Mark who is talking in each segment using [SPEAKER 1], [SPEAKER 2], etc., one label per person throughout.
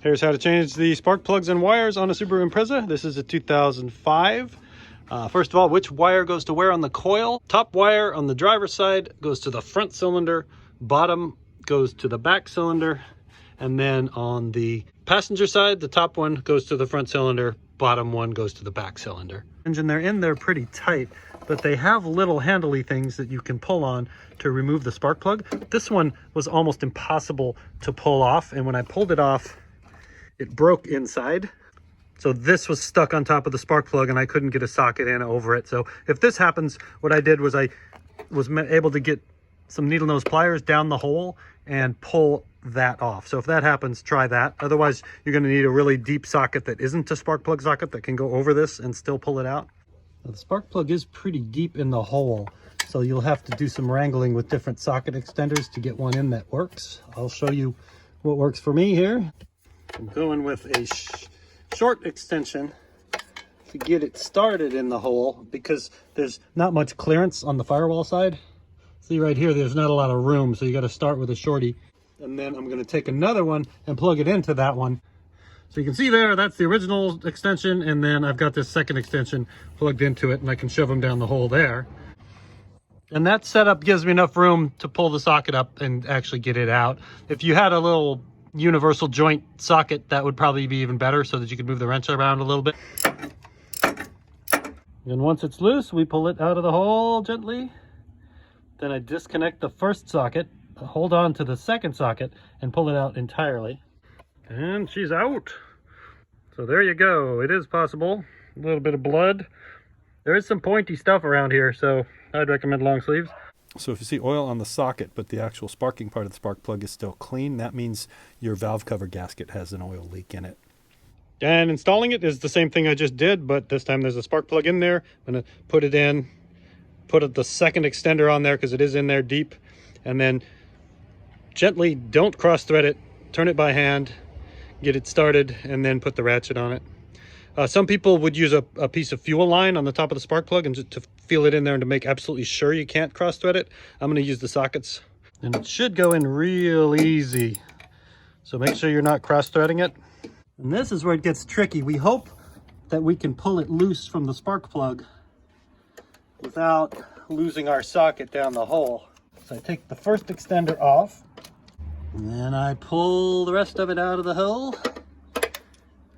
[SPEAKER 1] Here's how to change the spark plugs and wires on a Subaru Impreza. This is a 2005. First of all, which wire goes to where on the coil? Top wire on the driver's side goes to the front cylinder, bottom goes to the back cylinder, and then on the passenger side, the top one goes to the front cylinder, bottom one goes to the back cylinder. Engine, they're in there pretty tight, but they have little handly things that you can pull on to remove the spark plug. This one was almost impossible to pull off, and when I pulled it off, it broke inside. So this was stuck on top of the spark plug and I couldn't get a socket in over it. So if this happens, what I did was I was able to get some needle nose pliers down the hole and pull that off. So if that happens, try that. Otherwise, you're going to need a really deep socket that isn't a spark plug socket that can go over this and still pull it out. Now, the spark plug is pretty deep in the hole, so you'll have to do some wrangling with different socket extenders to get one in that works. I'll show you what works for me here. I'm going with a short extension to get it started in the hole because there's not much clearance on the firewall side. See right here, there's not a lot of room, so you got to start with a shorty. And then I'm going to take another one and plug it into that one. So you can see there, that's the original extension, and then I've got this second extension plugged into it, and I can shove them down the hole there. And that setup gives me enough room to pull the socket up and actually get it out. If you had a little universal joint socket, that would probably be even better so that you could move the wrench around a little bit. And once it's loose, we pull it out of the hole gently. Then I disconnect the first socket, hold on to the second socket, and pull it out entirely. And she's out. So there you go. It is possible. A little bit of blood. There is some pointy stuff around here, so I'd recommend long sleeves.
[SPEAKER 2] So if you see oil on the socket, but the actual sparking part of the spark plug is still clean, that means your valve cover gasket has an oil leak in it.
[SPEAKER 1] And installing it is the same thing I just did, but this time there's a spark plug in there. I'm going to put it in, put the second extender on there because it is in there deep, and then gently, don't cross thread it, turn it by hand, get it started, and then put the ratchet on it. Some people would use a piece of fuel line on the top of the spark plug and just to feel it in there and to make absolutely sure you can't cross thread it. I'm going to use the sockets, and it should go in real easy. So make sure you're not cross threading it. And this is where it gets tricky. We hope that we can pull it loose from the spark plug without losing our socket down the hole. So I take the first extender off, and then I pull the rest of it out of the hole,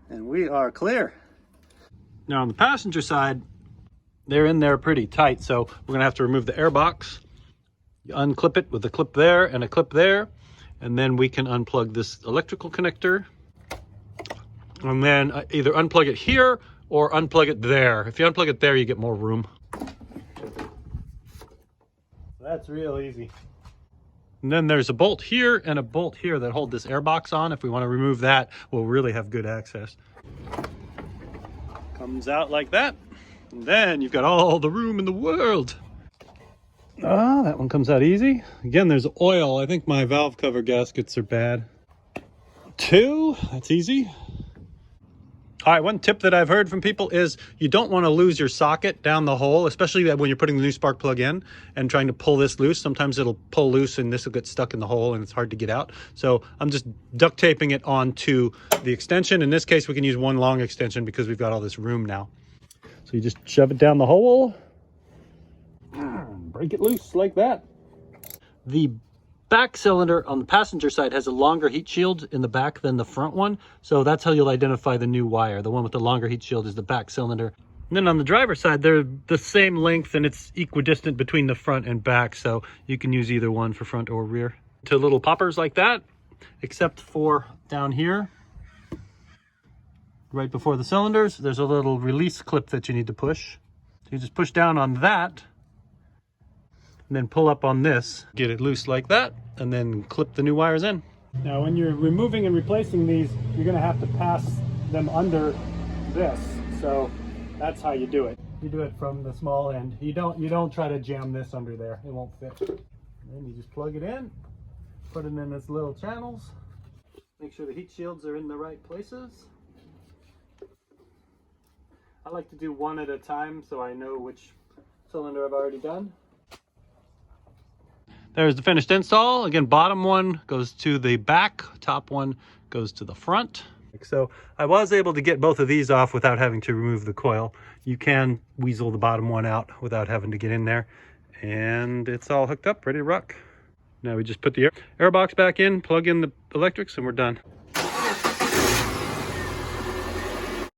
[SPEAKER 1] and we are clear. Now on the passenger side, they're in there pretty tight, so we're gonna have to remove the air box. You unclip it with a clip there and a clip there, and then we can unplug this electrical connector, and then either unplug it here or unplug it there. If you unplug it there, you get more room. That's real easy. And then there's a bolt here and a bolt here that hold this air box on. If we want to remove that, we'll really have good access. Comes out like that. And then you've got all the room in the world. Ah, that one comes out easy. Again, there's oil. I think my valve cover gaskets are bad. 2, that's easy. All right, one tip that I've heard from people is you don't want to lose your socket down the hole, especially when you're putting the new spark plug in and trying to pull this loose. Sometimes it'll pull loose and this will get stuck in the hole and it's hard to get out. So I'm just duct taping it onto the extension. In this case, we can use one long extension because we've got all this room now. So you just shove it down the hole, break it loose like that. The back cylinder on the passenger side has a longer heat shield in the back than the front one. So that's how you'll identify the new wire. The one with the longer heat shield is the back cylinder. And then on the driver's side, they're the same length and it's equidistant between the front and back. So you can use either one for front or rear. To little poppers like that, except for down here, right before the cylinders, there's a little release clip that you need to push. So you just push down on that, and then pull up on this, get it loose like that, and then clip the new wires in. Now when you're removing and replacing these, you're gonna have to pass them under this. So that's how you do it. You do it from the small end. You don't try to jam this under there. It won't fit. And then you just plug it in, put it in its little channels. Make sure the heat shields are in the right places. I like to do one at a time so I know which cylinder I've already done. There's the finished install. Again, bottom one goes to the back, top one goes to the front. So I was able to get both of these off without having to remove the coil. You can weasel the bottom one out without having to get in there. And it's all hooked up, ready to rock. Now we just put the air box back in, plug in the electrics, and we're done.